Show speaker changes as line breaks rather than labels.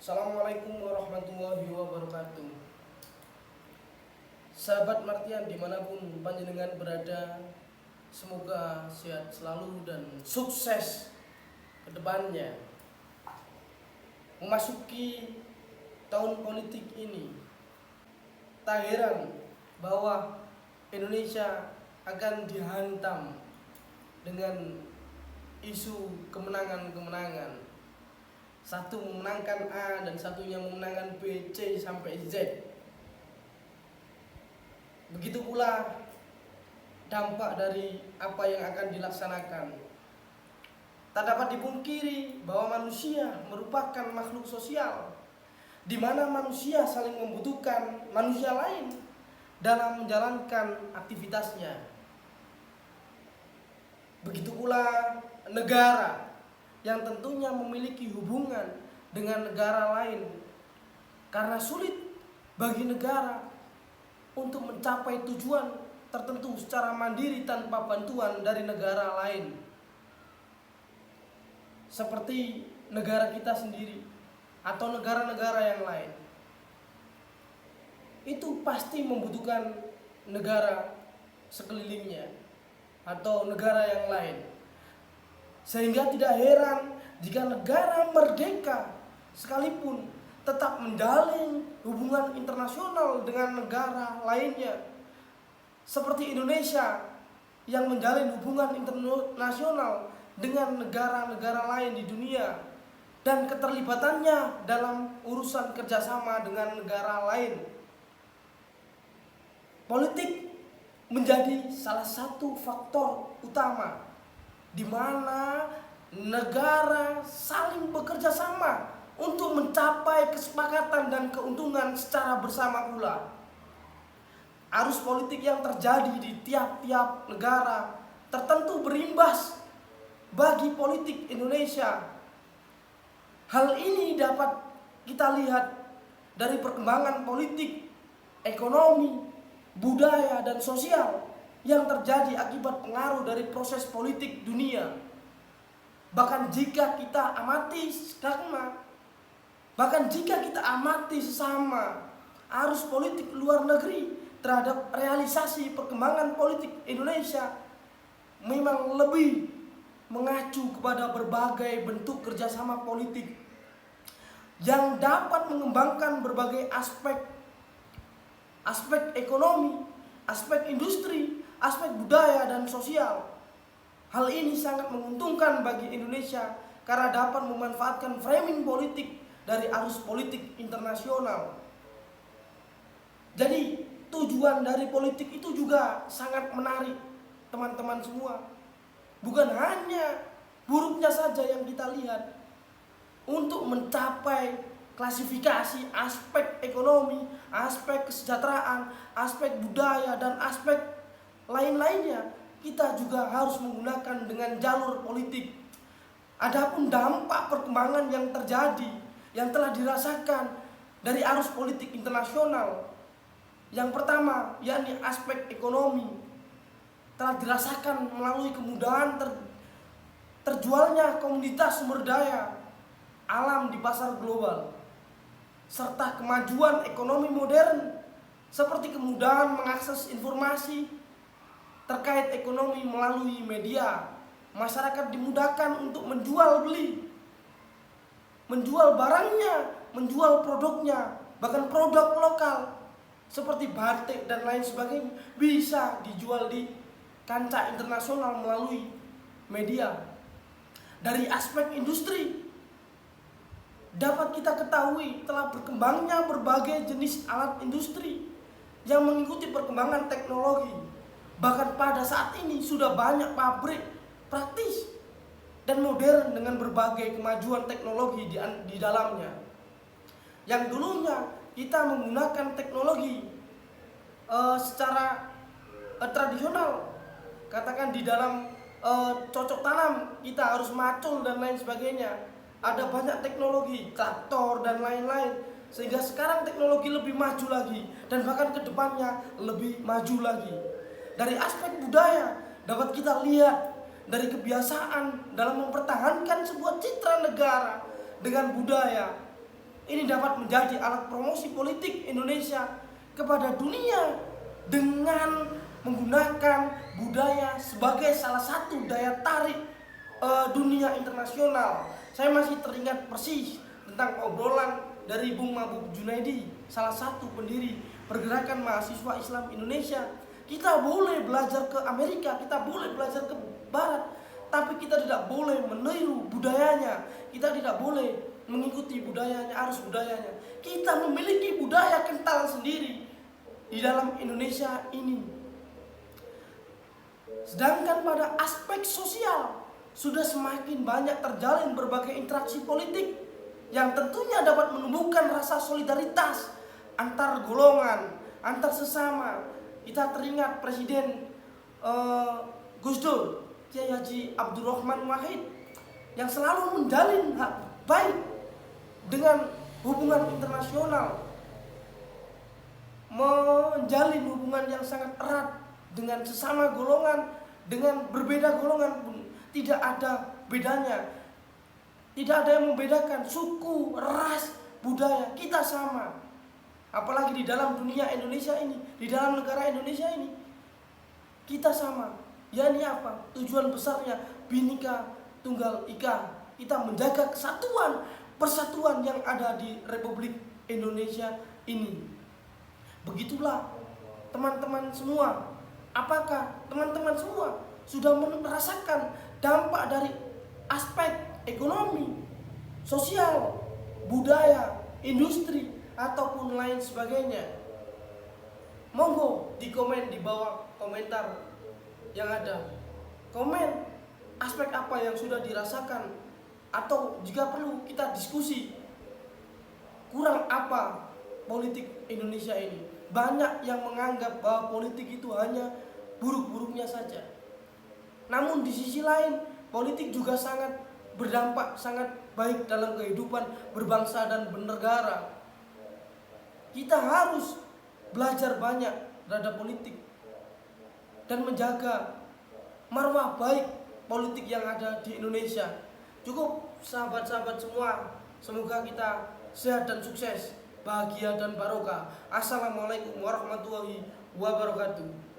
Assalamualaikum warahmatullahi wabarakatuh. Sahabat Martian dimanapun panjenengan berada, semoga sehat selalu dan sukses ke depannya. Memasuki tahun politik ini, tak heran bahwa Indonesia akan dihantam dengan isu kemenangan-kemenangan. Satu memenangkan A dan satunya memenangkan B, C sampai Z. Begitu pula dampak dari apa yang akan dilaksanakan. Tak dapat dipungkiri bahwa manusia merupakan makhluk sosial, di mana manusia saling membutuhkan manusia lain dalam menjalankan aktivitasnya. Begitu pula negara yang tentunya memiliki hubungan dengan negara lain, karena sulit bagi negara untuk mencapai tujuan tertentu secara mandiri tanpa bantuan dari negara lain, seperti negara kita sendiri atau negara-negara yang lain. Itu pasti membutuhkan negara sekelilingnya atau negara yang lain. Sehingga tidak heran jika negara merdeka sekalipun tetap menjalin hubungan internasional dengan negara lainnya. Seperti Indonesia yang menjalin hubungan internasional dengan negara-negara lain di dunia, dan keterlibatannya dalam urusan kerjasama dengan negara lain. Politik menjadi salah satu faktor utama di mana negara saling bekerja sama untuk mencapai kesepakatan dan keuntungan secara bersama pula. Arus politik yang terjadi di tiap-tiap negara tertentu berimbas bagi politik Indonesia. Hal ini dapat kita lihat dari perkembangan politik, ekonomi, budaya, dan sosial yang terjadi akibat pengaruh dari proses politik dunia. Bahkan jika kita amati sesama arus politik luar negeri terhadap realisasi perkembangan politik Indonesia, memang lebih mengacu kepada berbagai bentuk kerjasama politik yang dapat mengembangkan berbagai aspek ekonomi, aspek industri, aspek budaya dan sosial. Hal ini sangat menguntungkan bagi Indonesia karena dapat memanfaatkan framing politik dari arus politik internasional. Jadi tujuan dari politik itu juga sangat menarik teman-teman semua. Bukan hanya buruknya saja yang kita lihat. Untuk mencapai klasifikasi aspek ekonomi, aspek kesejahteraan, aspek budaya, dan aspek lain-lainnya, kita juga harus menggunakan dengan jalur politik. Adapun dampak perkembangan yang terjadi, yang telah dirasakan dari arus politik internasional, yang pertama yakni aspek ekonomi, telah dirasakan melalui kemudahan terjualnya komoditas sumber daya alam di pasar global, serta kemajuan ekonomi modern seperti kemudahan mengakses informasi terkait ekonomi melalui media. Masyarakat dimudahkan untuk menjual beli, menjual barangnya, menjual produknya, bahkan produk lokal seperti batik dan lain sebagainya bisa dijual di kancah internasional melalui media. Dari aspek industri, dapat kita ketahui telah berkembangnya berbagai jenis alat industri yang mengikuti perkembangan teknologi. Bahkan pada saat ini sudah banyak pabrik praktis dan modern dengan berbagai kemajuan teknologi di dalamnya. Yang dulunya kita menggunakan teknologi secara tradisional, katakan di dalam cocok tanam kita harus macul dan lain sebagainya. Ada banyak teknologi, traktor dan lain-lain, sehingga sekarang teknologi lebih maju lagi dan bahkan kedepannya lebih maju lagi. Dari aspek budaya dapat kita lihat dari kebiasaan dalam mempertahankan sebuah citra negara dengan budaya ini dapat menjadi alat promosi politik Indonesia kepada dunia dengan menggunakan budaya sebagai salah satu daya tarik dunia internasional. Saya masih teringat persis tentang obrolan dari Bung Mabuk Junaidi, salah satu pendiri pergerakan mahasiswa Islam Indonesia. Kita boleh belajar ke Amerika, kita boleh belajar ke Barat, tapi kita tidak boleh meniru budayanya, kita tidak boleh mengikuti budayanya, arus budayanya. Kita memiliki budaya kental sendiri di dalam Indonesia ini. Sedangkan pada aspek sosial sudah semakin banyak terjalin berbagai interaksi politik yang tentunya dapat menumbuhkan rasa solidaritas antar golongan, antar sesama. Kita teringat Presiden Gus Dur, Kiai Haji Abdurrahman Wahid, yang selalu menjalin baik dengan hubungan internasional, menjalin hubungan yang sangat erat dengan sesama golongan, dengan berbeda golongan pun tidak ada bedanya. Tidak ada yang membedakan suku, ras, budaya, kita sama. Apalagi di dalam dunia Indonesia ini, di dalam negara Indonesia ini, kita sama. Ya ini apa? Tujuan besarnya Bhinneka Tunggal Ika. Kita menjaga kesatuan, persatuan yang ada di Republik Indonesia ini. Begitulah teman-teman semua. Apakah teman-teman semua sudah merasakan dampak dari aspek ekonomi, sosial, budaya, industri, ataupun lain sebagainya? Monggo di komen di bawah komentar yang ada. Komen aspek apa yang sudah dirasakan, atau jika perlu kita diskusi kurang apa politik Indonesia ini. Banyak yang menganggap bahwa politik itu hanya buruk-buruknya saja. Namun di sisi lain, politik juga sangat berdampak, sangat baik dalam kehidupan berbangsa dan bernegara. Kita harus belajar banyak terhadap politik dan menjaga marwah baik politik yang ada di Indonesia. Cukup sahabat-sahabat semua, semoga kita sehat dan sukses, bahagia dan barokah. Assalamualaikum warahmatullahi wabarakatuh.